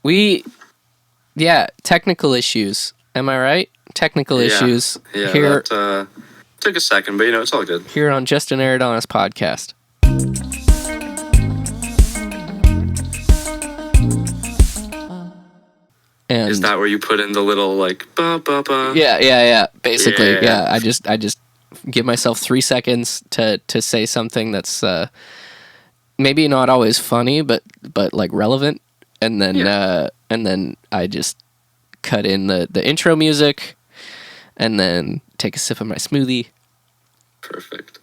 We, yeah, technical issues. Am I right? Technical issues here. That took a second, but it's all good. Here on Just an Aridonis podcast. And is that where you put in the little like ba ba ba? Yeah. Basically, yeah. I just give myself 3 seconds to say something that's maybe not always funny, but like relevant, and then I just cut in the intro music, and then take a sip of my smoothie. Perfect.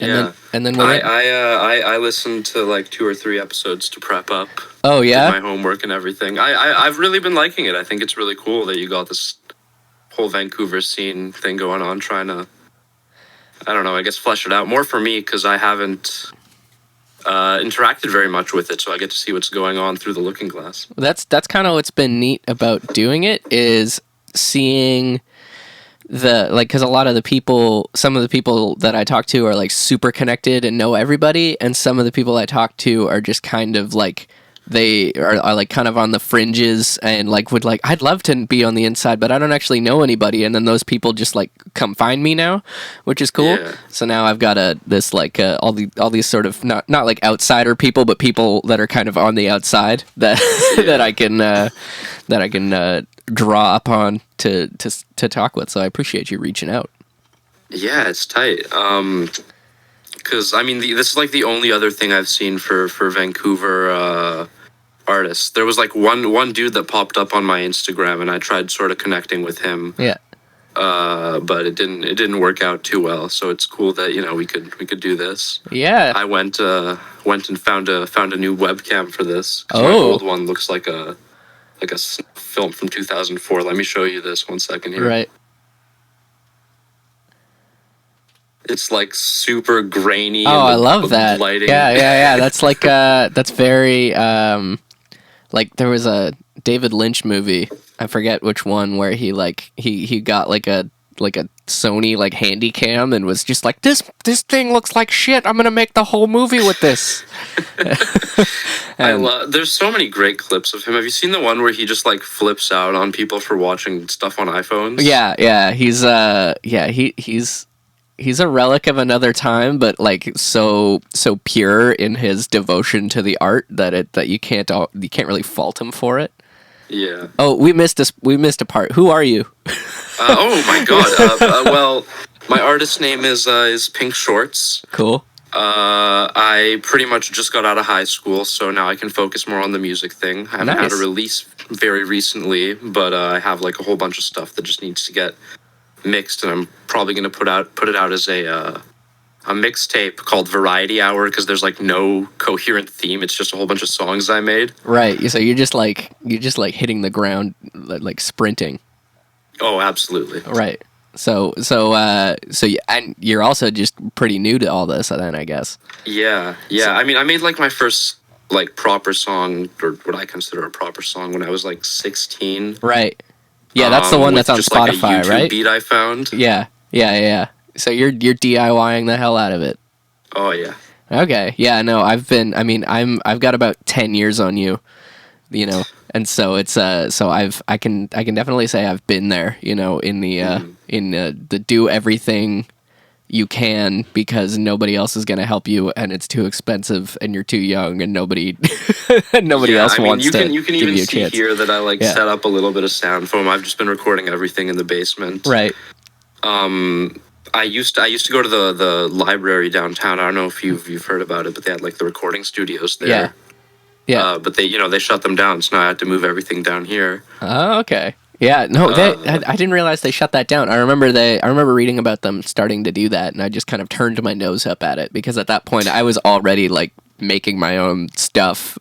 And then I listened to like 2 or 3 episodes to prep up. Oh yeah, my homework and everything. I've really been liking it. I think it's really cool that you got this whole Vancouver scene thing going on. Trying to, I don't know, I guess flesh it out more for me because I haven't interacted very much with it, so I get to see what's going on through the looking glass. That's kind of what's been neat about doing it, is seeing because a lot of some of the people that I talk to are like super connected and know everybody, and some of the people I talk to are just kind of like, they are like kind of on the fringes and like would like, I'd love to be on the inside, but I don't actually know anybody, and then those people just like come find me now, which is cool. Yeah. So now I've got this like all these sort of not like outsider people, but people that are kind of on the outside that that I can draw upon to talk with. So I appreciate you reaching out. Yeah, it's tight. Because I mean, this is like the only other thing I've seen for Vancouver artists. There was like one dude that popped up on my Instagram, and I tried sort of connecting with him. Yeah. But it didn't work out too well. So it's cool that we could do this. Yeah. I went and found a new webcam for this. Oh. My old one looks like a film from 2004. Let me show you this 1 second here. Right. It's like super grainy. Oh, I love that. Lighting. Yeah. That's like that's very like there was a David Lynch movie, I forget which one, where he got like a Sony like handy cam and was just like, this thing looks like shit, I'm gonna make the whole movie with this. There's so many great clips of him. Have you seen the one where he just like flips out on people for watching stuff on iPhones? Yeah. He's a relic of another time, but like so pure in his devotion to the art that you can't really fault him for it. Yeah. Oh, we missed a part. Who are you? Oh my god. Well, my artist name is Pink Shorts. Cool. I pretty much just got out of high school, so now I can focus more on the music thing. I haven't had a release very recently, but I have like a whole bunch of stuff that just needs to get mixed, and I'm probably gonna put it out as a mixtape called Variety Hour, because there's like no coherent theme. It's just a whole bunch of songs I made. Right. So you're just like hitting the ground, like sprinting. Oh, absolutely. Right. So and you're also just pretty new to all this, then, I guess. Yeah. So, I mean, I made like my first like proper song, or what I consider a proper song, when I was like 16. Right. Yeah, that's the one that's on Spotify, like a YouTube right? Beat I found. Yeah. So you're DIYing the hell out of it. Oh yeah. Okay. Yeah. No, I've got about 10 years on you, and so it's I can definitely say I've been there, in the do everything you can because nobody else is going to help you, and it's too expensive, and you're too young, and nobody else wants to give you a chance. You can even see here that I set up a little bit of sound foam. I've just been recording everything in the basement. Right. I used to go to the library downtown. I don't know if you've heard about it, but they had like the recording studios there. Yeah. But they shut them down, so now I had to move everything down here. Oh, okay. Yeah, no, I didn't realize they shut that down. I remember reading about them starting to do that, and I just kind of turned my nose up at it, because at that point I was already like making my own stuff,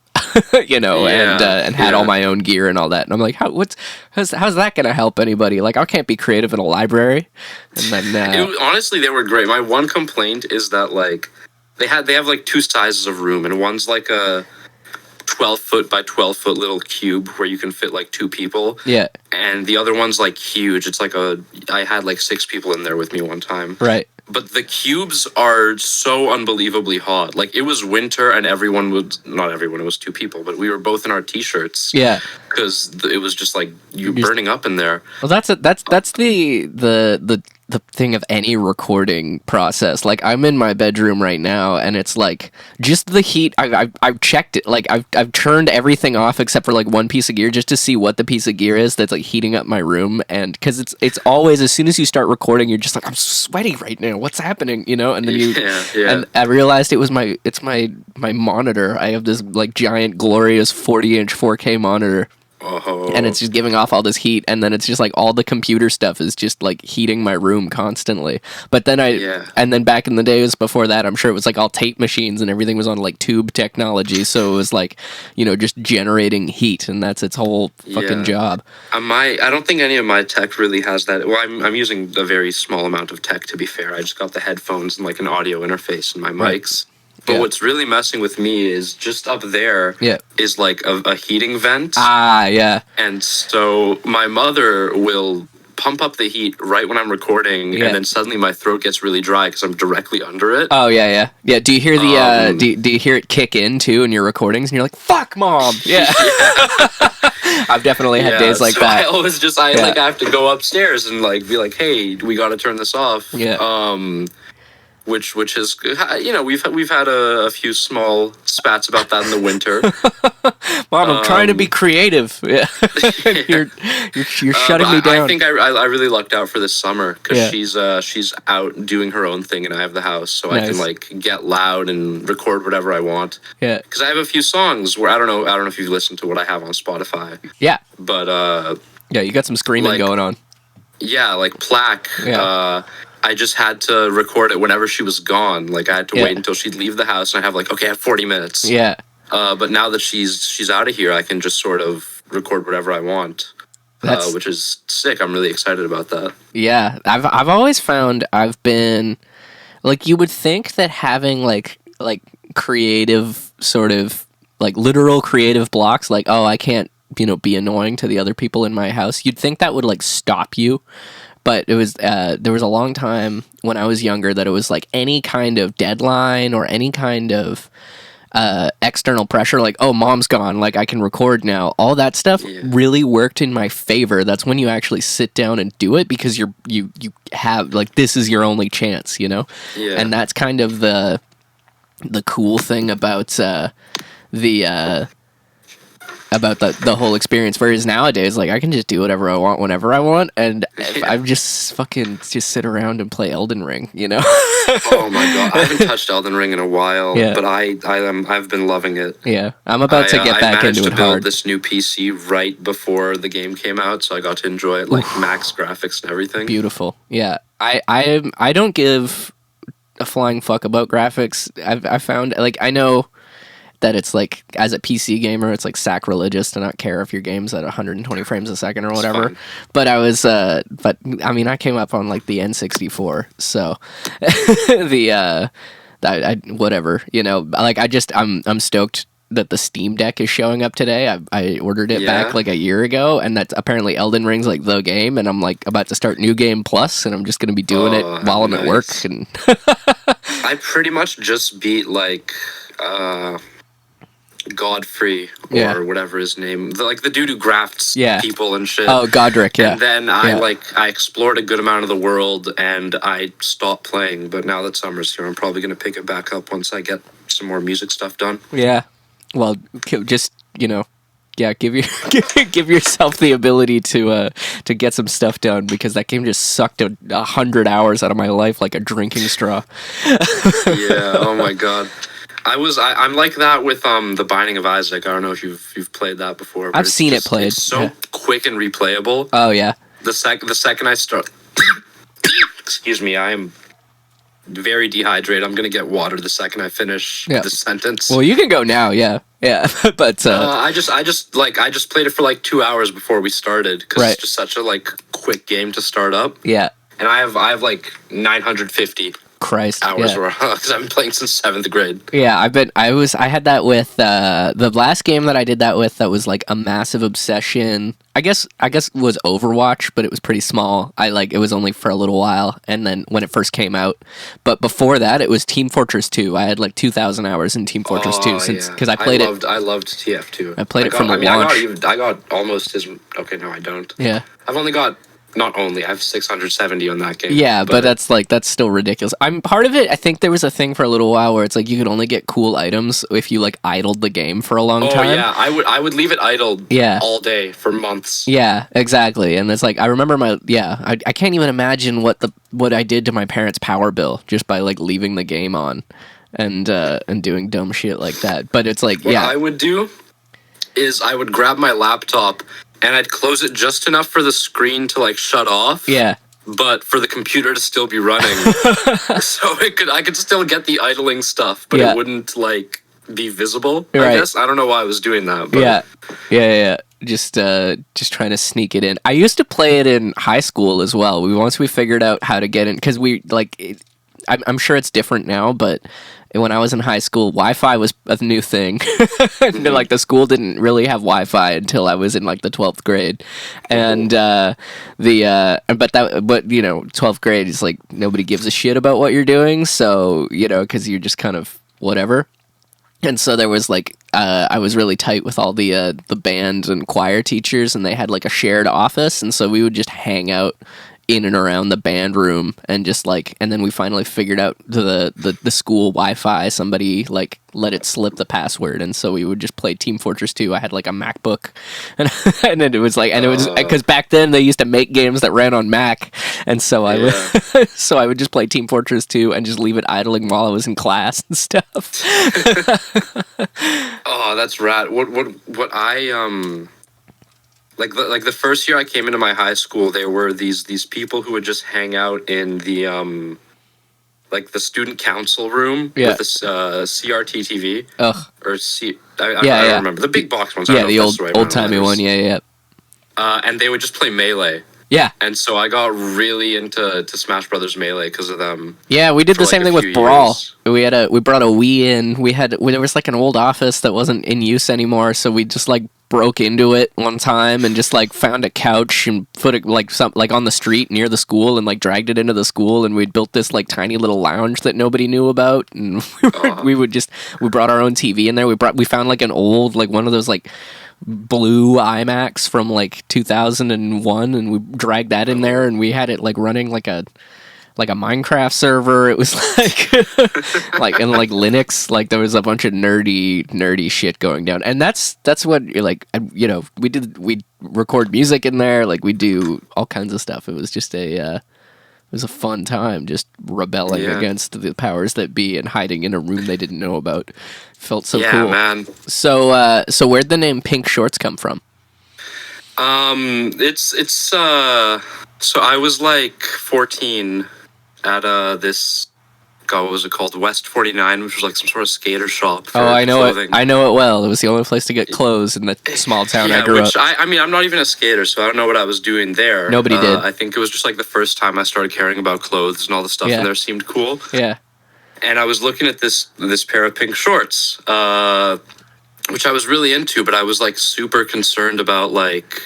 and had all my own gear and all that. And I'm like, how's that going to help anybody? Like, I can't be creative in a library. And then honestly, they were great. My one complaint is that like they have like 2 sizes of room, and one's like a 12-foot by 12-foot little cube where you can fit like 2 people. Yeah. And the other one's like huge. It's like I had like 6 people in there with me one time. Right. but the cubes are so unbelievably hot. Like, it was winter and everyone would, not everyone, it was two people, but we were both in our t-shirts. Yeah. Because it was just like you burning up in there. Well, that's the thing of any recording process. Like, I'm in my bedroom right now, and it's like just the heat. I've checked it. Like, I've turned everything off except for like one piece of gear just to see what the piece of gear is that's like heating up my room. And because it's always, as soon as you start recording, you're just like, I'm sweaty right now. What's happening? You know? And then and I realized it's my monitor. I have this like giant glorious 40-inch 4K monitor. Oh. And it's just giving off all this heat, and then it's just like all the computer stuff is just like heating my room constantly. But then and then back in the days before that, I'm sure it was like all tape machines and everything was on like tube technology, so it was like, you know, just generating heat, and that's its whole fucking job. I don't think any of my tech really has that. Well, I'm using a very small amount of tech, to be fair. I just got the headphones and like an audio interface and my mics. But what's really messing with me is just up there is like a heating vent. And so my mother will pump up the heat right when I'm recording, and then suddenly my throat gets really dry because I'm directly under it. Oh, yeah. Do you hear the, do you hear it kick in, too, in your recordings? And you're like, fuck, Mom! Yeah. I've definitely had days like that. I always just, I have to go upstairs and like be like, hey, we gotta turn this off. Which is, you know, we've had a few small spats about that in the winter. Mom, I'm trying to be creative. Yeah. you're shutting me down. I think I really lucked out for this summer because she's out doing her own thing and I have the house, so I can like get loud and record whatever I want. Yeah. Because I have a few songs where I don't know if you've listened to what I have on Spotify. Yeah. But yeah, you got some screaming going on. Yeah, like Plaque. Yeah. I just had to record it whenever she was gone. Like, I had to wait until she'd leave the house, and I have like, okay, I have 40 minutes. Yeah. But now that she's out of here, I can just sort of record whatever I want, which is sick. I'm really excited about that. Yeah, I've always found I've been like, you would think that having like creative sort of like literal creative blocks, like, oh, I can't, you know, be annoying to the other people in my house. You'd think that would like stop you. But it was there was a long time when I was younger that it was like any kind of deadline or any kind of external pressure, like, oh, Mom's gone, like I can record now. All that stuff really worked in my favor. That's when you actually sit down and do it because you have like, this is your only chance, you know? Yeah. And that's kind of the cool thing about the whole experience. Whereas nowadays, like, I can just do whatever I want whenever I want, and I just fucking just sit around and play Elden Ring, you know? Oh my god, I haven't touched Elden Ring in a while, but I've been loving it. Yeah, I'm about to get back into it hard. I managed to build this new PC right before the game came out, so I got to enjoy it, like max graphics and everything. Beautiful. Yeah, I don't give a flying fuck about graphics. I found, like, I know that it's like, as a PC gamer, it's like sacrilegious to not care if your game's at 120 frames a second or whatever. But I was, but I mean, I came up on like the N64, so whatever, you know, like I'm stoked that the Steam Deck is showing up today. I ordered it back like a year ago, and that's apparently Elden Ring's like the game, and I'm like about to start New Game Plus, and I'm just going to be doing it while I'm at work. And I pretty much just beat like, Godfrey or whatever his name, the dude who grafts people and shit. Oh, Godric, yeah. And then I explored a good amount of the world and I stopped playing, but now that summer's here, I'm probably going to pick it back up once I get some more music stuff done. Yeah. Well, just, you know, give yourself the ability to get some stuff done, because that game just sucked 100 hours out of my life like a drinking straw. Yeah, oh my god. I'm like that with The Binding of Isaac. I don't know if you've played that before. But I've seen it played. It's so quick and replayable. Oh yeah. The second I start, excuse me, I am very dehydrated. I'm gonna get water the second I finish this sentence. Well, you can go now. Yeah. But I just played it for like 2 hours before we started because it's just such a like quick game to start up. Yeah. And I have like 950. Christ. hours because I've been playing since 7th grade. Yeah, I had that with the last game that I did that with that was like a massive obsession. I guess it was Overwatch, but it was pretty small. It was only for a little while, and then when it first came out. But before that, it was Team Fortress 2. I had like 2,000 hours in Team Fortress 2 because I played it. I loved TF2. I played it from the launch. I got almost his. Okay, no, I don't. Yeah, I've only got. Not only, I have 670 on that game. Yeah, but that's still ridiculous. I'm part of it. I think there was a thing for a little while where it's like you could only get cool items if you like idled the game for a long time. Oh yeah, I would leave it idled all day for months. Yeah, exactly. And it's like I remember I can't even imagine what I did to my parents' power bill just by like leaving the game on and doing dumb shit like that. But it's like what I would do is I would grab my laptop and I'd close it just enough for the screen to like shut off. Yeah. But for the computer to still be running, so I could still get the idling stuff, but it wouldn't like be visible. Right. I guess I don't know why I was doing that. But. Yeah. Just trying to sneak it in. I used to play it in high school as well. Once we figured out how to get in, because I'm sure it's different now, but when I was in high school, Wi-Fi was a new thing. Like the school didn't really have Wi-Fi until I was in like the 12th grade, and 12th grade is like nobody gives a shit about what you're doing, so because you're just kind of whatever. And so there was like I was really tight with all the band and choir teachers, and they had like a shared office, and so we would just hang out in and around the band room and just and then we finally figured out the school Wi-Fi. Somebody like let it slip the password, and so we would just play Team Fortress 2. I had like a MacBook, and then it was because back then they used to make games that ran on Mac, and so I would just play Team Fortress 2 and just leave it idling while I was in class and stuff. Oh, that's rad. What I Like the first year I came into my high school, there were these people who would just hang out in the the student council room with the CRT TV. Ugh. Or I don't remember the big box ones. Yeah, the old timey one. Yeah. And they would just play Melee. Yeah. And so I got really into Smash Brothers Melee because of them. Yeah, we did the same thing with Brawl. We brought a Wii in. There was like an old office that wasn't in use anymore, so we just like broke into it one time and just like found a couch and put it like on the street near the school and like dragged it into the school, and we'd built this like tiny little lounge that nobody knew about, and we brought our own TV in there. We found like an old like one of those like blue iMacs from like 2001, and we dragged that in there, and we had it like running like a Minecraft server. It was like and like Linux, like there was a bunch of nerdy shit going down, and that's what we record music in there, like we do all kinds of stuff. It was just it was a fun time, just rebelling against the powers that be and hiding in a room they didn't know about. Felt so cool. Yeah, man. So where'd the name Pink Shorts come from? It's so I was like 14 at this, God, what was it called? West 49, which was like some sort of skater shop. Oh, I know it. I know it well. It was the only place to get clothes in the small town I grew up. I mean, I'm not even a skater, so I don't know what I was doing there. Nobody did. I think it was just like the first time I started caring about clothes and all the stuff in there seemed cool. Yeah. And I was looking at this pair of pink shorts, which I was really into, but I was like super concerned about like,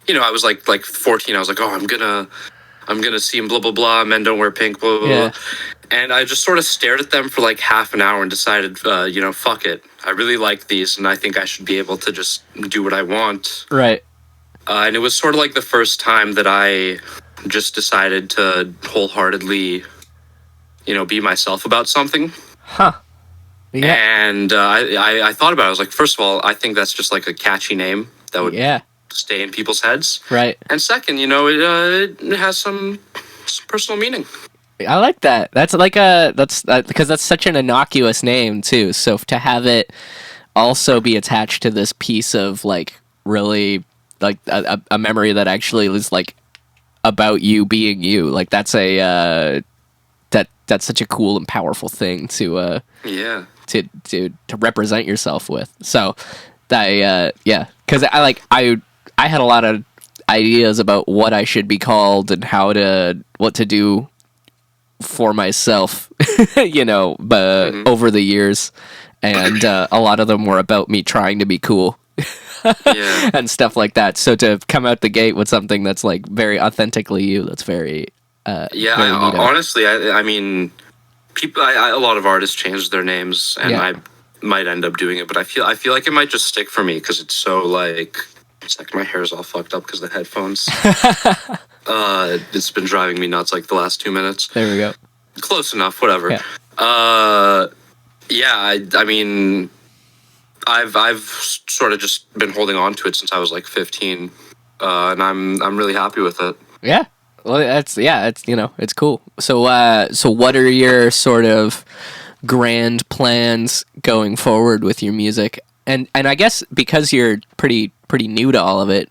I was like 14. I was like, oh, I'm gonna see him, blah blah blah. Men don't wear pink, blah blah blah. And I just sort of stared at them for like half an hour and decided, fuck it. I really like these, and I think I should be able to just do what I want. Right. And it was sort of like the first time that I just decided to wholeheartedly, be myself about something. Huh. Yeah. And I thought about it. I was like, first of all, I think that's just like a catchy name that would stay in people's heads. Right. And second, it has some personal meaning. I like that. That's like because that's such an innocuous name too. So to have it also be attached to this piece of like really like a memory that actually was like about you being you, like that's that's such a cool and powerful thing to represent yourself with. So because I had a lot of ideas about what I should be called and what to do for myself, but over the years, and a lot of them were about me trying to be cool. Yeah. And stuff like that. So to come out the gate with something that's like very authentically you, that's very very honestly, I mean, people, a lot of artists changed their names, and I might end up doing it, but I feel like it might just stick for me because it's so like. It's like my hair's all fucked up because of the headphones. It's been driving me nuts like the last 2 minutes. There we go. Close enough, whatever. Yeah. I mean, I've sort of just been holding on to it since I was like 15, and I'm really happy with it. Yeah. Well, it's it's cool. So what are your sort of grand plans going forward with your music? And I guess because you're pretty new to all of it,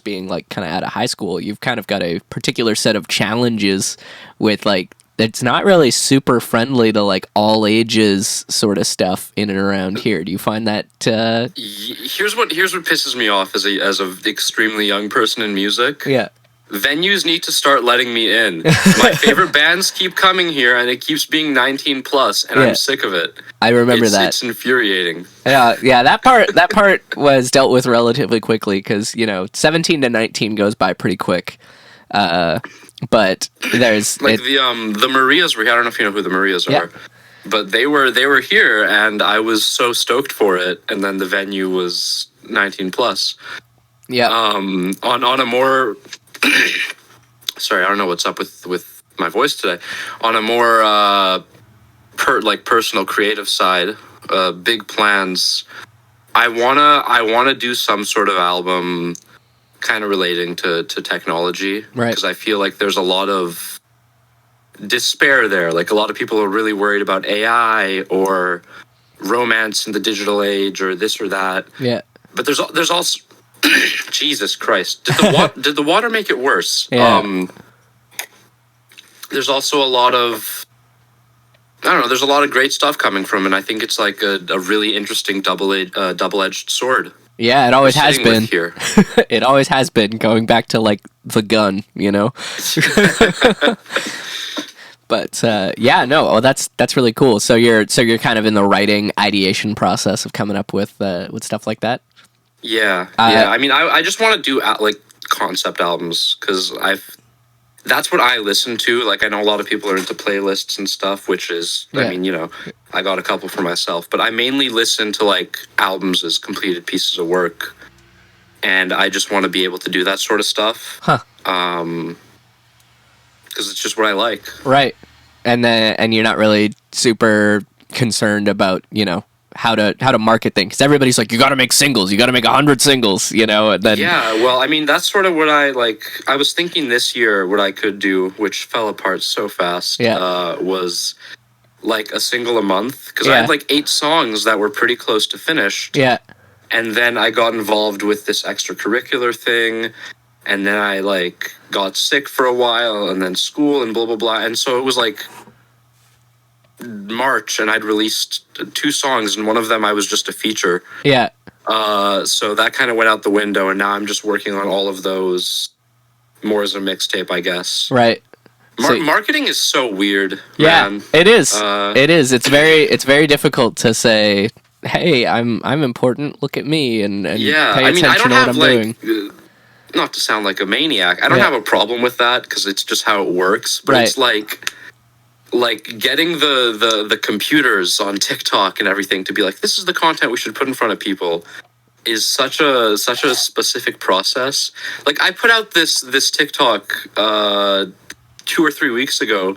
being like kind of out of high school, you've kind of got a particular set of challenges with like it's not really super friendly to like all ages sort of stuff in and around here. Do you find that? Here's what pisses me off as a extremely young person in music. Yeah. Venues need to start letting me in. My favorite bands keep coming here, and it keeps being 19 plus, and I'm sick of it. I remember that. It's infuriating. Yeah. That part was dealt with relatively quickly because 17 to 19 goes by pretty quick. But there's like the Marias were here. I don't know if you know who the Marias are, but they were here, and I was so stoked for it. And then the venue was 19 plus. Yeah. On a more sorry, I don't know what's up with my voice today. On a more personal creative side, big plans. I wanna do some sort of album kind of relating to technology, right? Because I feel like there's a lot of despair there. Like a lot of people are really worried about AI or romance in the digital age or this or that. Yeah. But there's also Jesus Christ. Did the water make it worse? Yeah. There's also a lot of I don't know. There's a lot of great stuff coming from, and I think it's like a really interesting double-edged sword. Yeah, it always has been. Here. It always has been, going back to like the gun, But that's really cool. So you're kind of in the writing ideation process of coming up with stuff like that. Yeah. I mean, I just want to do like concept albums because that's what I listen to. Like, I know a lot of people are into playlists and stuff, which is, I mean, I got a couple for myself, but I mainly listen to like albums as completed pieces of work, and I just want to be able to do that sort of stuff. Huh. Because it's just what I like. Right. And you're not really super concerned about, how to market things, because everybody's like, you got to make singles, you got to make 100 singles, and then well, I mean, that's sort of what I was thinking this year what I could do, which fell apart so fast. Was like a single a month, because I had like 8 songs that were pretty close to finished, and then I got involved with this extracurricular thing, and then I like got sick for a while, and then school and blah blah blah, and so it was like March, and I'd released 2 songs, and one of them I was just a feature. So that kind of went out the window, and now I'm just working on all of those more as a mixtape, I guess. Right. Marketing is so weird. Yeah, man. It is. It is. It's very difficult to say, hey, I'm important. Look at me, and pay attention to what I'm doing. Not to sound like a maniac, I don't have a problem with that because it's just how it works. But it's like getting the computers on TikTok and everything to be like, this is the content we should put in front of people, is such a specific process. Like, I put out this TikTok 2 or 3 weeks ago,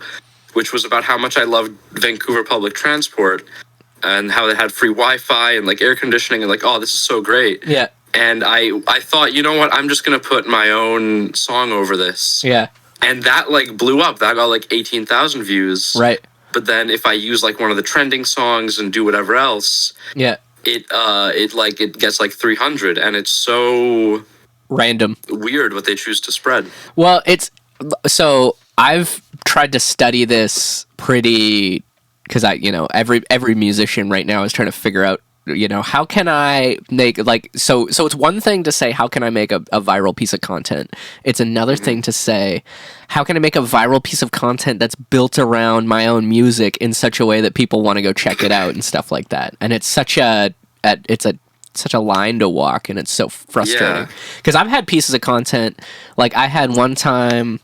which was about how much I loved Vancouver public transport and how they had free Wi-Fi and like air conditioning, and like, oh, this is so great. Yeah. And I thought, you know what, I'm just gonna put my own song over this. Yeah. And that like blew up. That got like 18,000 views. Right. But then if I use like one of the trending songs and do whatever else, it gets like 300, and it's so random, weird what they choose to spread. Well, so I've tried to study this pretty, because every musician right now is trying to figure out how can I make like so it's one thing to say how can I make a viral piece of content. It's another thing to say how can I make a viral piece of content that's built around my own music in such a way that people want to go check it out and stuff like that. And it's such a line to walk, and it's so frustrating because I've had pieces of content like I had one time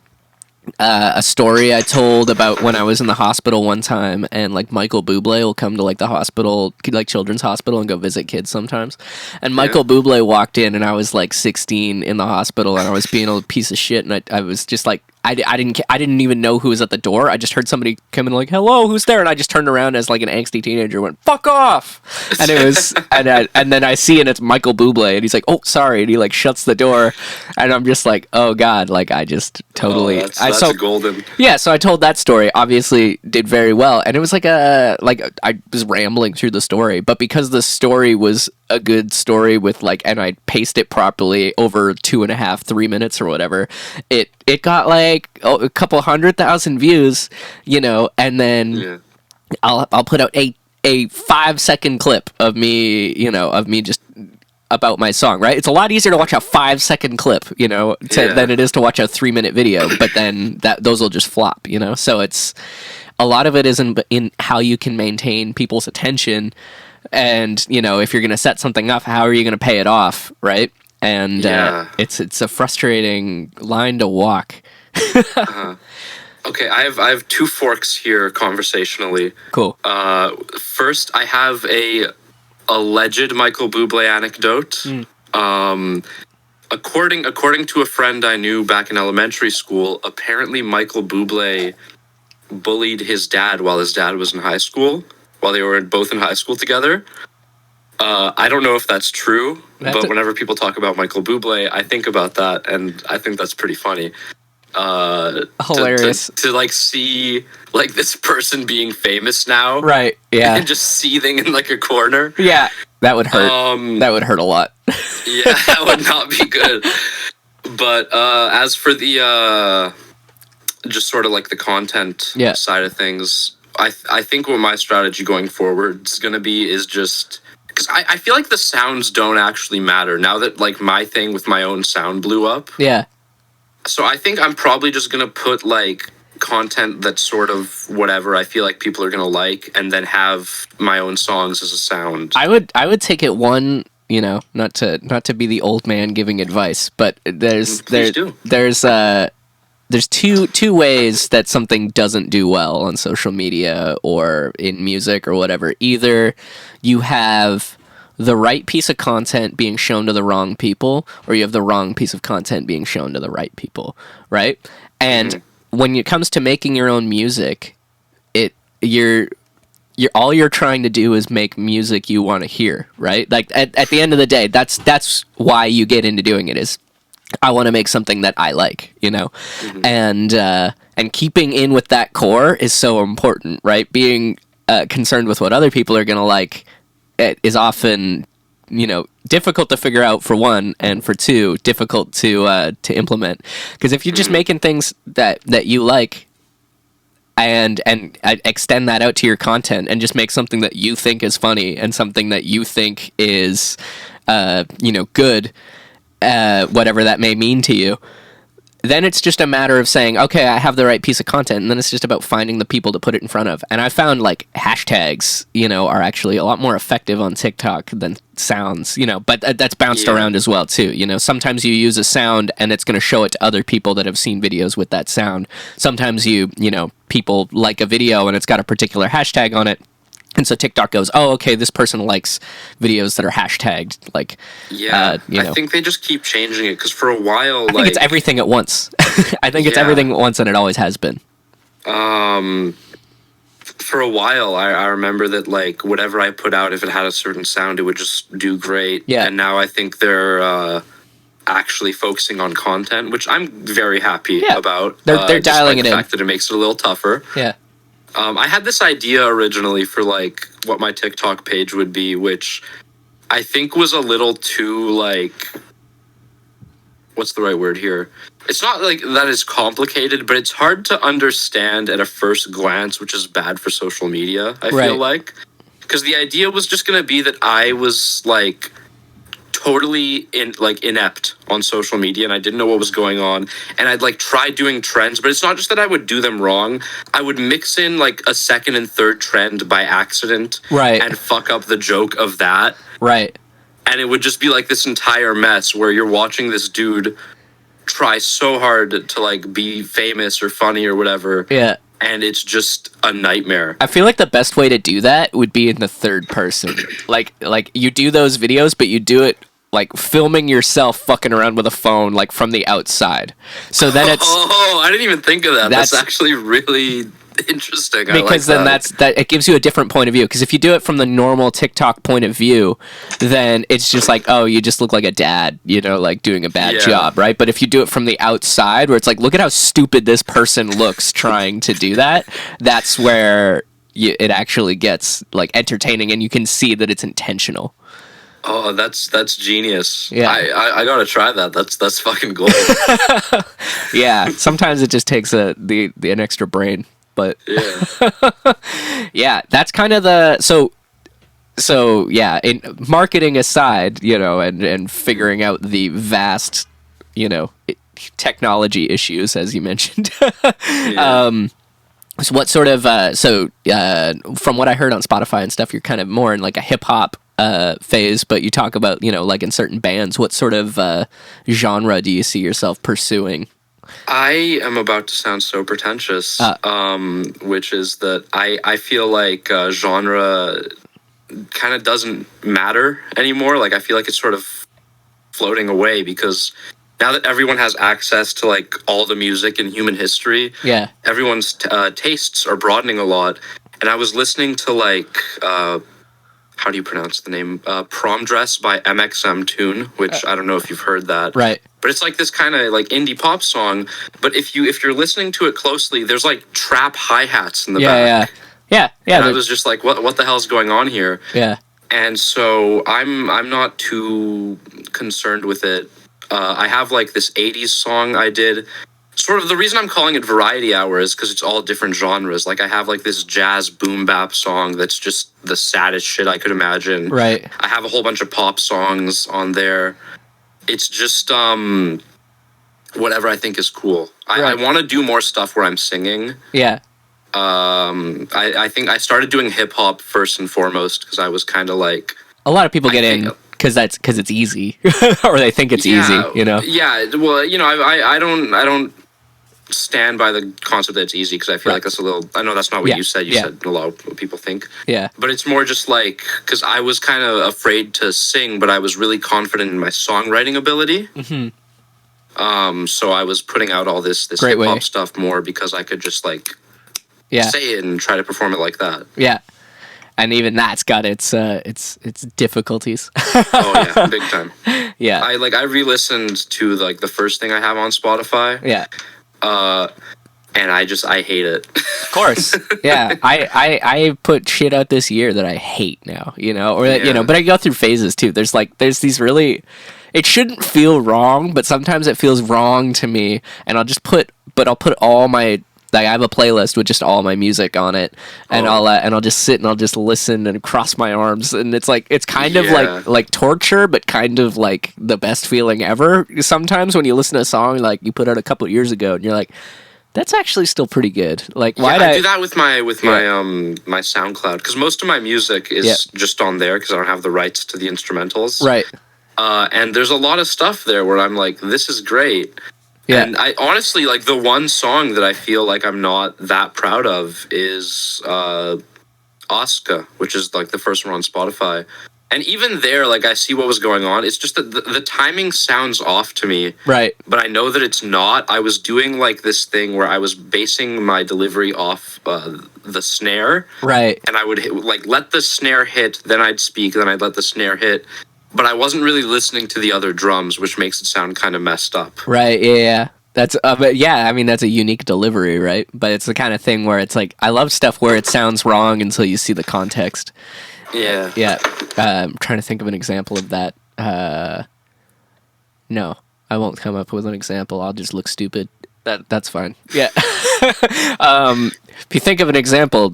a story I told about when I was in the hospital one time, and like Michael Bublé will come to like the hospital, like children's hospital, and go visit kids sometimes. And Michael Bublé walked in, and I was like 16 in the hospital, and I was being a piece of shit, and I was just like, I didn't even know who was at the door. I just heard somebody come in like, "Hello, who's there?" And I just turned around as like an angsty teenager, went "fuck off," and it was, and then I see, and it's Michael Bublé, and he's like, "Oh, sorry," and he like shuts the door, and I'm just like, "Oh God!" Like I just totally, that's golden. Yeah, so I told that story. Obviously, did very well, and it was like I was rambling through the story, but because the story was a good story with like, and I paced it properly over 2.5, 3 minutes or whatever, it got like a couple 100,000 views, and then I'll put out a 5-second clip of me, just about my song, right? It's a lot easier to watch a 5-second clip, than it is to watch a 3-minute video, but then those will just flop, so it's a lot of it is in how you can maintain people's attention. And if you're going to set something up, how are you going to pay it off, right? And it's a frustrating line to walk. Okay, I have two forks here conversationally. Cool. First, I have a alleged Michael Bublé anecdote. According to a friend I knew back in elementary school, apparently Michael Bublé bullied his dad while his dad was in high school, while they were both in high school together. I don't know if that's true, but whenever people talk about Michael Bublé, I think about that, and I think that's pretty funny. Hilarious to like see like this person being famous now, right? Yeah, and just seething in like a corner. Yeah, that would hurt. That would hurt a lot. Yeah, that would not be good. But as for the just sort of like the content side of things, I think what my strategy going forward is going to be is just because I feel like the sounds don't actually matter now that like my thing with my own sound blew up. Yeah. So I think I'm probably just going to put like content that's sort of whatever I feel like people are going to like, and then have my own songs as a sound. I would take it one, not to be the old man giving advice, but there's two ways that something doesn't do well on social media or in music or whatever. Either you have the right piece of content being shown to the wrong people, or you have the wrong piece of content being shown to the right people, right? And when it comes to making your own music, you're all you're trying to do is make music you want to hear, right? Like at the end of the day, that's why you get into doing it, is I want to make something that I like, and keeping in with that core is so important, right? Being concerned with what other people are going to like, it is often, difficult to figure out, for one, and for two, difficult to implement. Because if you're just making things that you like, and extend that out to your content, and just make something that you think is funny and something that you think is, good, whatever that may mean to you, then it's just a matter of saying, okay, I have the right piece of content, and then it's just about finding the people to put it in front of. And I found like hashtags, are actually a lot more effective on TikTok than sounds, but that's bounced around as well too. Sometimes you use a sound and it's going to show it to other people that have seen videos with that sound. Sometimes people like a video and it's got a particular hashtag on it. And so TikTok goes, oh, okay, this person likes videos that are hashtagged. Like, I think they just keep changing it, because for a while, I think it's everything at once. I think it's everything at once, and it always has been. For a while, I remember that like whatever I put out, if it had a certain sound, it would just do great. Yeah. And now I think they're actually focusing on content, which I'm very happy about. They're dialing it in. The fact that it makes it a little tougher. Yeah. I had this idea originally for like what my TikTok page would be, which I think was a little too like, what's the right word here? It's not like that is complicated, but it's hard to understand at a first glance, which is bad for social media, I feel like. because the idea was just gonna be that I was like totally inept on social media and I didn't know what was going on, and I'd like try doing trends, but it's not just that I would do them wrong. I would mix in like a second and third trend by accident, right, and fuck up the joke of that, right, and it would just be like this entire mess where you're watching this dude try so hard to like be famous or funny or whatever, yeah, and it's just a nightmare. I feel like the best way to do that would be in the third person. like you do those videos, but you do it like filming yourself fucking around with a phone, like from the outside. So then it's... Oh, I didn't even think of that. That's actually really interesting. Because I like then that it gives you a different point of view. Because if you do it from the normal TikTok point of view, then it's just like, oh, you just look like a dad, you know, like doing a bad job, right? But if you do it from the outside, where it's like, look at how stupid this person looks trying to do that, that's where it actually gets like entertaining, and you can see that it's intentional. Oh, that's genius. Yeah. I gotta try that. That's fucking gold. Yeah, sometimes it just takes an extra brain, but yeah. Yeah, that's kind of the so yeah, in marketing aside, you know, and figuring out the vast, you know, technology issues as you mentioned. Yeah. So what sort of from what I heard on Spotify and stuff, you're kind of more in like a hip hop phase, but you talk about, you know, like in certain bands, what sort of genre do you see yourself pursuing? I am about to sound so pretentious, which is that I feel like genre kind of doesn't matter anymore. Like I feel like it's sort of floating away, because now that everyone has access to like all the music in human history, yeah, everyone's tastes are broadening a lot. And I was listening to like how do you pronounce the name? Prom Dress by MXM Tune, which I don't know if you've heard that. Right. But it's like this kind of like indie pop song. But if you're listening to it closely, there's like trap hi-hats in the back. Yeah. And I was just like, what the hell's going on here? Yeah. And so I'm not too concerned with it. I have like this 80s song I did. Sort of the reason I'm calling it Variety Hour is because it's all different genres. Like I have like this jazz boom bap song that's just the saddest shit I could imagine. Right. I have a whole bunch of pop songs on there. It's just whatever I think is cool. I want to do more stuff where I'm singing. Yeah. I think I started doing hip hop first and foremost because I was kind of like, a lot of people get in because it's easy, or they think it's easy, you know. Yeah. Well, you know, I don't stand by the concept that it's easy, because I feel like that's a little... I know that's not what you said. You said a lot of what people think. Yeah. But it's more just like... Because I was kind of afraid to sing, but I was really confident in my songwriting ability. Mm-hmm. So I was putting out all this hip-hop stuff more because I could just like say it and try to perform it like that. Yeah. And even that's got its difficulties. Oh yeah, big time. Yeah. I re-listened to like the first thing I have on Spotify. Yeah. And I hate it. Of course. Yeah. I put shit out this year that I hate now, you know, or you know, but I go through phases too. There's these really, it shouldn't feel wrong, but sometimes it feels wrong to me, and I'll put all my, like, I have a playlist with just all my music on it, and I'll just sit and I'll just listen and cross my arms, and it's like, it's kind of like torture, but kind of like the best feeling ever. Sometimes when you listen to a song like you put out a couple of years ago, and you're like, that's actually still pretty good. Like, why I do that with my my SoundCloud, because most of my music is just on there because I don't have the rights to the instrumentals. Right. And there's a lot of stuff there where I'm like, this is great. Yeah. And I honestly, like, the one song that I feel like I'm not that proud of is Oscar, which is like the first one on Spotify. And even there, like, I see what was going on. It's just that the timing sounds off to me. Right. But I know that it's not. I was doing like this thing where I was basing my delivery off the snare. Right. And I would let the snare hit, then I'd speak, then I'd let the snare hit. But I wasn't really listening to the other drums, which makes it sound kind of messed up. Right, yeah. That's, but yeah, I mean, that's a unique delivery, right? But it's the kind of thing where it's like, I love stuff where it sounds wrong until you see the context. Yeah. Yeah. I'm trying to think of an example of that. No, I won't come up with an example. I'll just look stupid. That's fine. Yeah. If you think of an example,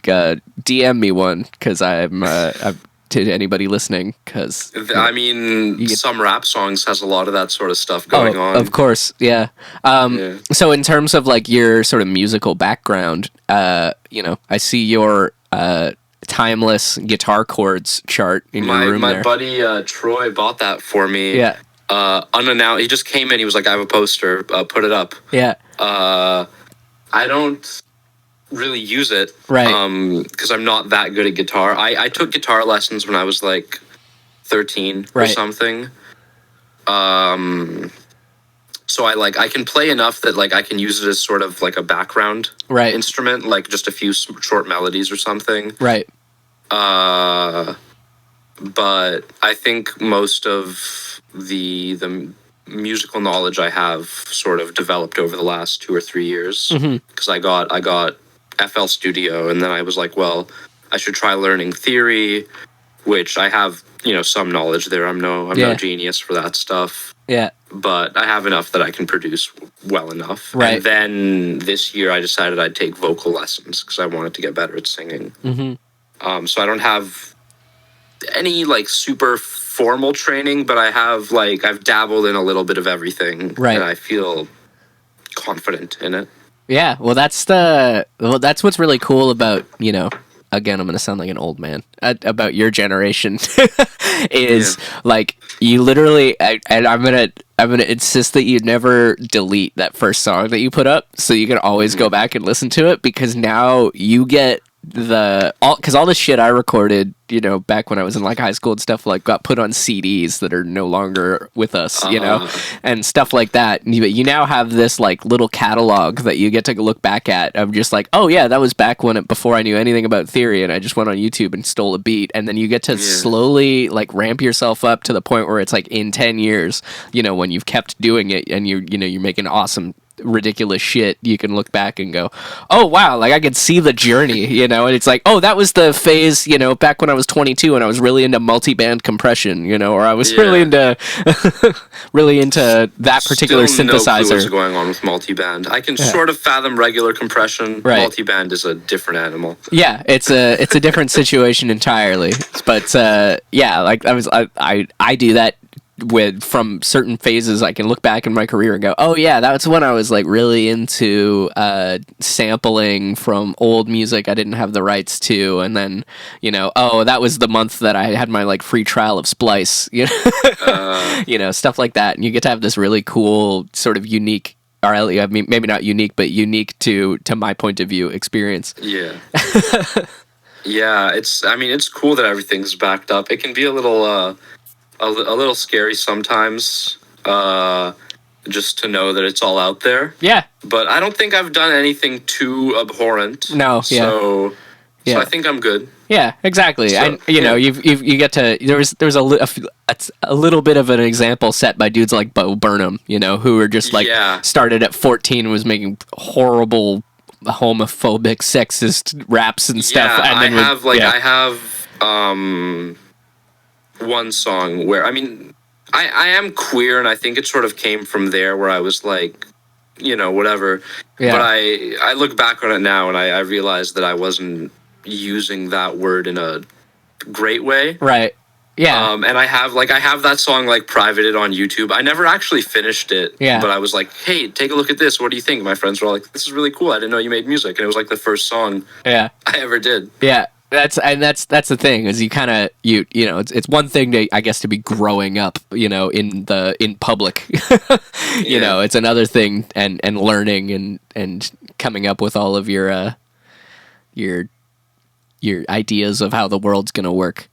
DM me one, because I'm to anybody listening, because I mean, some rap songs has a lot of that sort of stuff going on. Of course, yeah. So in terms of like your sort of musical background, you know, I see your timeless guitar chords chart in your room my there. buddy Troy bought that for me. Yeah. Unannounced. He just came in. He was like, "I have a poster. Put it up." Yeah. I don't really use it, right? Because I'm not that good at guitar. I took guitar lessons when I was like 13 or something. So I can play enough that like I can use it as sort of like a background instrument, like just a few short melodies or something. Right. But I think most of the musical knowledge I have sort of developed over the last 2 or 3 years, because I got FL Studio, and then I was like, well, I should try learning theory, which I have, you know, some knowledge there. I'm no genius for that stuff. Yeah. But I have enough that I can produce well enough. Right. And then this year I decided I'd take vocal lessons because I wanted to get better at singing. So I don't have any like super formal training, but I have like I've dabbled in a little bit of everything, and I feel confident in it. Yeah, well, that's what's really cool about, you know, again, I'm going to sound like an old man, about your generation, is like you literally, and I'm going to insist that you never delete that first song that you put up, so you can always go back and listen to it, because now you get because all the shit I recorded, you know, back when I was in like high school and stuff, like got put on CDs that are no longer with us, you know, and stuff like that. You now have this like little catalog that you get to look back at of just like, oh yeah, that was back before I knew anything about theory, and I just went on YouTube and stole a beat, and then you get to slowly like ramp yourself up to the point where it's like in 10 years, you know, when you've kept doing it and you're making awesome ridiculous shit, you can look back and go, oh wow, like I could see the journey, you know, and it's like, oh, that was the phase, you know, back when I was 22 and I was really into multi-band compression, you know, or I was really into that particular synthesizer. No clue what's going on with multi-band. I can sort of fathom regular compression. Multi-band is a different animal. Yeah, it's a different situation entirely. But yeah, like I do that from certain phases. I can look back in my career and go, oh yeah, that's when I was like really into sampling from old music I didn't have the rights to, and then, you know, oh, that was the month that I had my like free trial of Splice, you know, you know, stuff like that, and you get to have this really cool sort of unique, or I mean maybe not unique, but unique to my point of view experience. Yeah. Yeah, it's cool that everything's backed up. It can be a little scary sometimes, just to know that it's all out there. Yeah. But I don't think I've done anything too abhorrent. No. So I think I'm good. Yeah, exactly. So, you know, you get to there's a little bit of an example set by dudes like Bo Burnham, you know, who were just like started at 14 and was making horrible homophobic, sexist raps and stuff. Yeah, and then I have one song where, I mean, I am queer, and I think it sort of came from there, where I was like, you know, whatever. Yeah. But I look back on it now, and I realized that I wasn't using that word in a great way. Right. Yeah. And I have that song like privated on YouTube. I never actually finished it. Yeah. But I was like, hey, take a look at this. What do you think? My friends were all like, this is really cool. I didn't know you made music. And it was like the first song I ever did. Yeah. That's the thing, is you kind of you know, it's one thing to, I guess, to be growing up, you know, in public, you know, it's another thing and learning and coming up with all of your ideas of how the world's gonna work,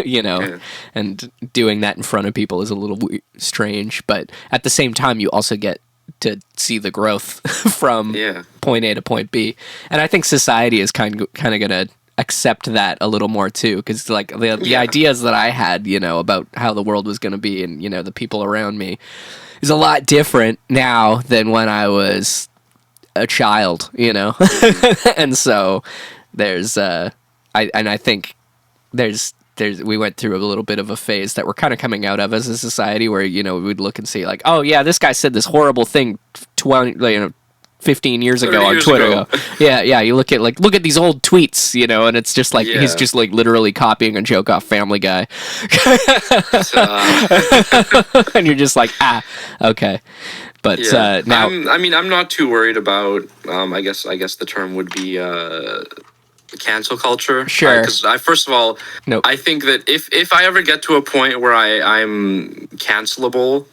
you know, and doing that in front of people is a little strange, but at the same time you also get to see the growth from point A to point B, and I think society is kind of gonna accept that a little more too, because like the ideas that I had, you know, about how the world was going to be, and, you know, the people around me, is a lot different now than when I was a child, you know. And so there's I think there's we went through a little bit of a phase that we're kind of coming out of as a society, where, you know, we'd look and see like, oh yeah, this guy said this horrible thing 15 years ago 30 on years Twitter. ago. Yeah, you look at these old tweets, you know, and it's just like he's just like literally copying a joke off Family Guy. And you're just like, okay. But now, I'm not too worried about. I guess the term would be cancel culture. Sure. Because first of all, I think that if I ever get to a point where I'm cancelable,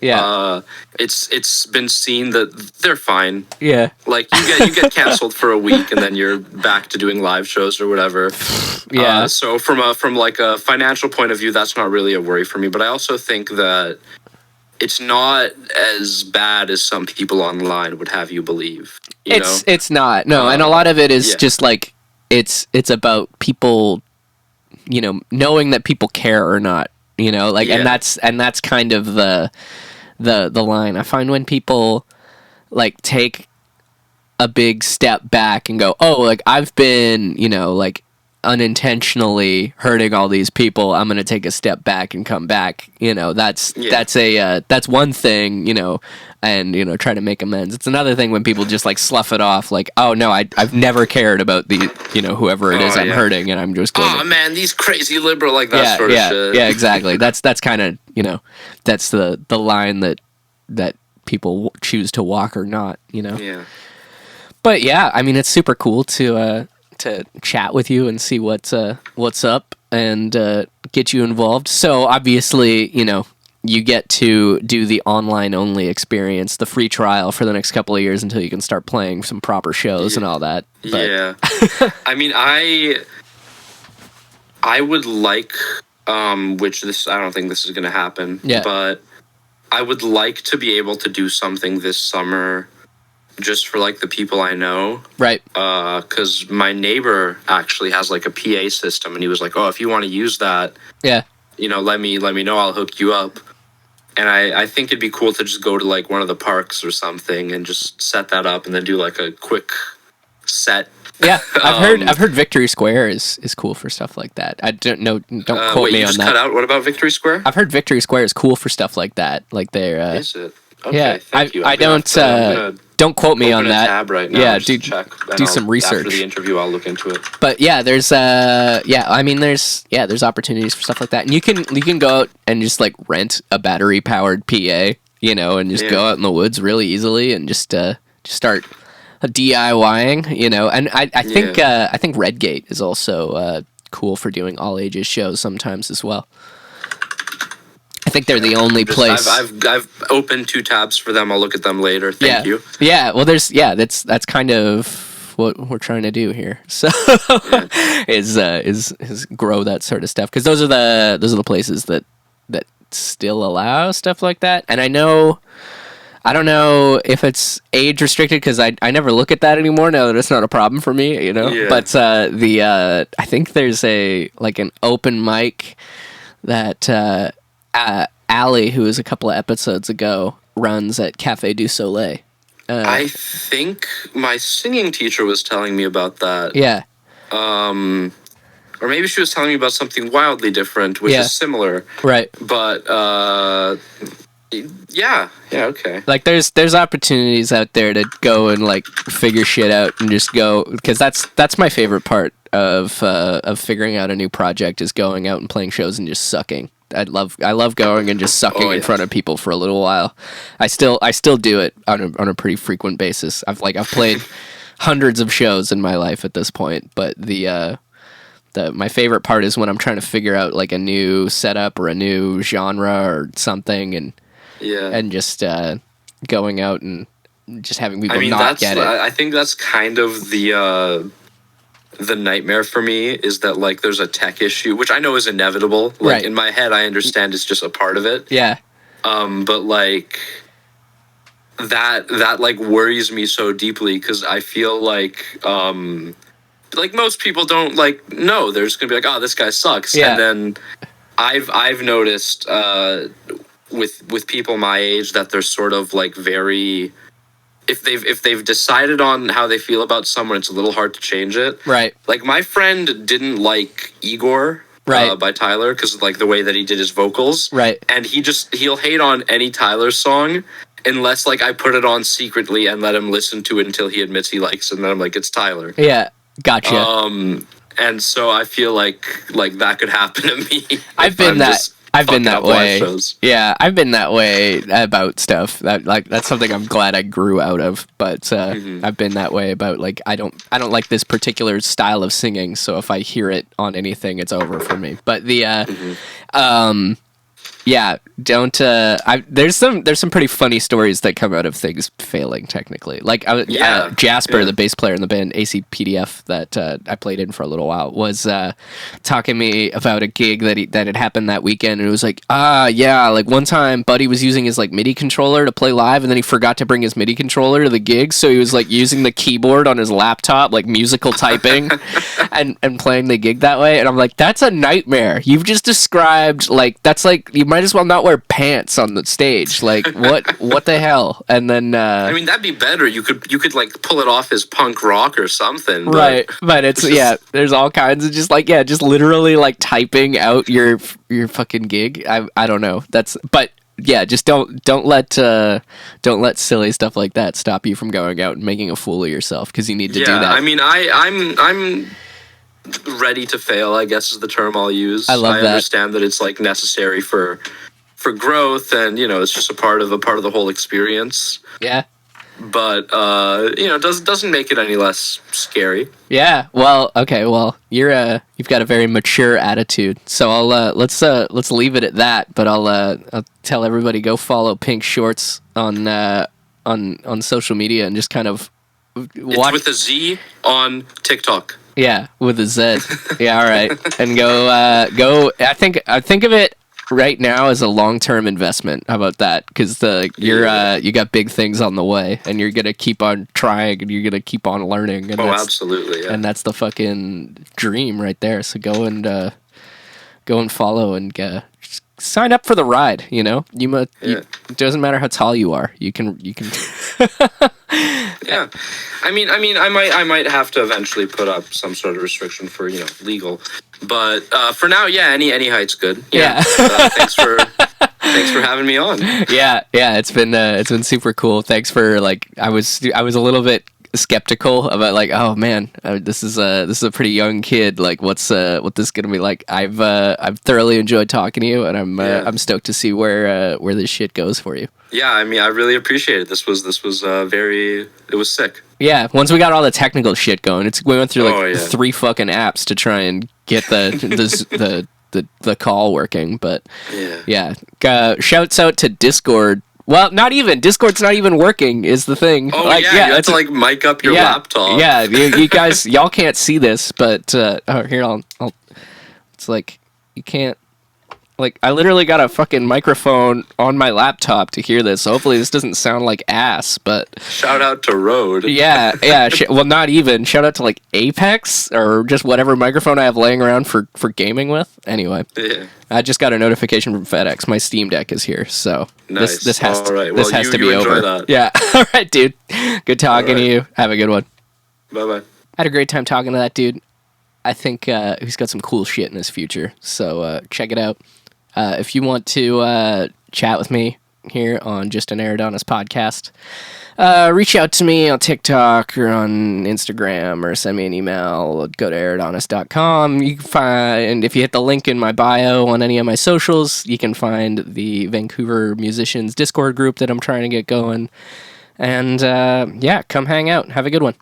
it's been seen that they're fine. Yeah. Like you get canceled for a week and then you're back to doing live shows or whatever. Yeah. So from like a financial point of view, that's not really a worry for me. But I also think that it's not as bad as some people online would have you believe. It's not. No, and a lot of it is just like it's about people, you know, knowing that people care or not, you know, like and that's kind of the line. I find when people like take a big step back and go, "Oh, like I've been, you know, like unintentionally hurting all these people, I'm gonna take a step back and come back," you know, that's one thing, you know, and you know, try to make amends. It's another thing when people just like slough it off like, "Oh no, I've never cared about the, you know, whoever it is I'm hurting, and I'm just going, oh man, these crazy liberal," like that sort of shit. Yeah, exactly. That's kind of, you know, that's the line that people choose to walk or not, you know. Yeah. But yeah, I mean, it's super cool to chat with you and see what's up and get you involved. So obviously, you know, you get to do the online only experience, the free trial for the next couple of years until you can start playing some proper shows and all that. But yeah. I mean, I would like, which this, I don't think this is going to happen, but I would like to be able to do something this summer just for like the people I know. Right. Because my neighbor actually has like a PA system, and he was like, "Oh, if you want to use that, you know, let me know, I'll hook you up." And I think it'd be cool to just go to like one of the parks or something and just set that up and then do like a quick set. Yeah, I've heard Victory Square is cool for stuff like that. I don't know. Don't quote me on that. Cut out. What about Victory Square? I've heard Victory Square is cool for stuff like that. Like they're. Is it? Okay, yeah, thank you. I don't. Don't quote me on that. Tab right now. Yeah, do some research. After the interview, I'll look into it. But yeah, there's I mean, there's opportunities for stuff like that, and you can go out and just like rent a battery powered PA, you know, and just go out in the woods really easily and just start DIYing, you know. And I think Redgate is also cool for doing all ages shows sometimes as well. I think they're the only place. I've opened 2 tabs for them. I'll look at them later. Thank you. Yeah. Well, that's kind of what we're trying to do here. So is grow that sort of stuff, because those are the places that still allow stuff like that. And I don't know if it's age restricted, because I never look at that anymore now that it's not a problem for me, you know. Yeah. But I think there's an open mic that. Allie, who was a couple of episodes ago, runs at Café du Soleil. I think my singing teacher was telling me about that. Yeah. Or maybe she was telling me about something wildly different, which is similar. Right. But, yeah, okay. Like, there's opportunities out there to go and, like, figure shit out and just go, because that's my favorite part of figuring out a new project, is going out and playing shows and just sucking. I love going and just sucking in front of people for a little while. I still do it on a pretty frequent basis. I've played hundreds of shows in my life at this point, but my favorite part is when I'm trying to figure out like a new setup or a new genre or something, and just going out and just having people not get it. I think that's kind of the nightmare for me, is that like there's a tech issue, which I know is inevitable. Like in my head, I understand it's just a part of it. Yeah. But like that like worries me so deeply, because I feel like most people don't like know there's gonna be like, oh, this guy sucks. Yeah. And then I've noticed with people my age that they're sort of like very. If they've decided on how they feel about someone, it's a little hard to change it. Right. Like my friend didn't like Igor by Tyler, because like the way that he did his vocals. Right. And he'll hate on any Tyler song, unless like I put it on secretly and let him listen to it until he admits he likes it, and then I'm like, it's Tyler. Yeah, gotcha. And so I feel like that could happen to me. I've been that way. Yeah, I've been that way about stuff. That's something I'm glad I grew out of. But I've been that way about like I don't like this particular style of singing. So if I hear it on anything, it's over for me. But yeah, don't. There's some pretty funny stories that come out of things failing technically. Like Jasper, the bass player in the band ACPDF that I played in for a little while, was talking to me about a gig that had happened that weekend, and it was like, like one time Buddy was using his like MIDI controller to play live, and then he forgot to bring his MIDI controller to the gig, so he was like using the keyboard on his laptop, like musical typing, and playing the gig that way. And I'm like, that's a nightmare. You've just described like that's like you might as well not wear pants on the stage. Like what the hell? And then I mean, that'd be better. You could like pull it off as punk rock or something. Right. But it's there's all kinds of just literally like typing out your fucking gig. I don't know. Just don't let silly stuff like that stop you from going out and making a fool of yourself, because you need to do that. I mean, I'm ready to fail, I guess is the term I'll use. I understand that it's like necessary for growth, and it's just a part of the whole experience. Yeah. But doesn't make it any less scary. Yeah. Well, okay. Well, you've got a very mature attitude. So I'll let's leave it at that. But I'll tell everybody, go follow Pink Shorts on social media, and just kind of watch. It's with a Z on TikTok. Yeah, with a Z. Yeah, all right. And go. I think of it right now as a long-term investment. How about that? Because you got big things on the way, and you're gonna keep on trying, and you're gonna keep on learning. And absolutely. Yeah. And that's the fucking dream right there. So go and follow and just sign up for the ride. It doesn't matter how tall you are. You can. Yeah, I mean, I might have to eventually put up some sort of restriction for legal, but for now, any height's good. Yeah. Thanks for having me on. Yeah, it's been super cool. Thanks for I was a little bit skeptical about oh man, this is a pretty young kid. Like what this gonna be like? I've thoroughly enjoyed talking to you, and I'm stoked to see where this shit goes for you. Yeah, I mean, I really appreciate it. This was it was sick. Yeah, once we got all the technical shit going, we went through 3 fucking apps to try and get the call working. But shouts out to Discord. Well, not even. Discord's not even working is the thing. Oh, you have to mic up your laptop. Yeah, you guys, y'all can't see this, but here, I'll it's like, you can't, I literally got a fucking microphone on my laptop to hear this. So hopefully this doesn't sound like ass, but... Shout out to Rode. Yeah. Well, not even. Shout out to, Apex, or just whatever microphone I have laying around for gaming with. Anyway. Yeah. I just got a notification from FedEx. My Steam Deck is here, so nice. this has All right. this has to be over. That. Yeah. All right, dude. Good talking to you. Have a good one. Bye-bye. I had a great time talking to that dude. I think he's got some cool shit in his future, so check it out. If you want to chat with me here on Just an Aridonis podcast, reach out to me on TikTok or on Instagram, or send me an email. Go to aridonis.com. You can find, if you hit the link in my bio on any of my socials, you can find the Vancouver Musicians Discord group that I'm trying to get going. And come hang out. Have a good one.